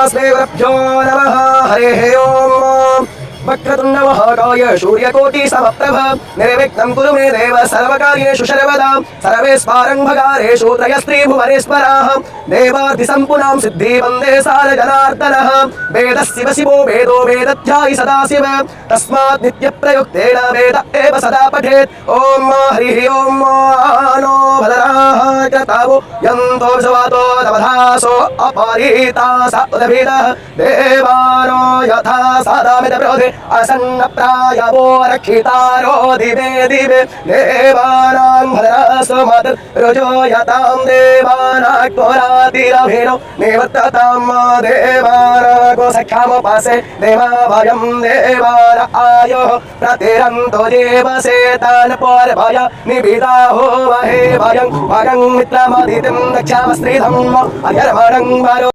श्रीगुरुभ्यो नमः हरिः ओम् वक्रतुण्डमहाकाय सूर्यकोटिसमप्रभ निर्विघ्नं कुरु मे देव सर्वकार्येषु सर्वदा सर्वेस्मारम्भकारेषु त्रयस्त्रीभुवनेश्वराः देवादिसम्पुनां सिद्धि वन्दे सारजनार्दनः वेदस्य शिवो वेदो वेदध्यायि सदाशिव तस्मात् नित्यप्रयुक्तेन वेद एव सदा पठेत् ॐ हरिः ॐ नो भदराः कृतावो यन्तो विश्वातो नवधासो अपरीतास उदभिदः देवानो यथा सदामिदब्रोधे असन्नप्रायवो रक्षितारो दिवे दिवे देवानां भद्रासो मातर्रुजो यतां देवानाक्तोरातिरभिनो निवर्ततां देवानाको सख्यामुपासे देवाभयं देवान आयो प्रतिरन्तो जीवसेतान् पोर्भय निबिदाहो महे भयं भयं मित्रमदितिं दक्षामस्त्रीधं अयर्मणं वरो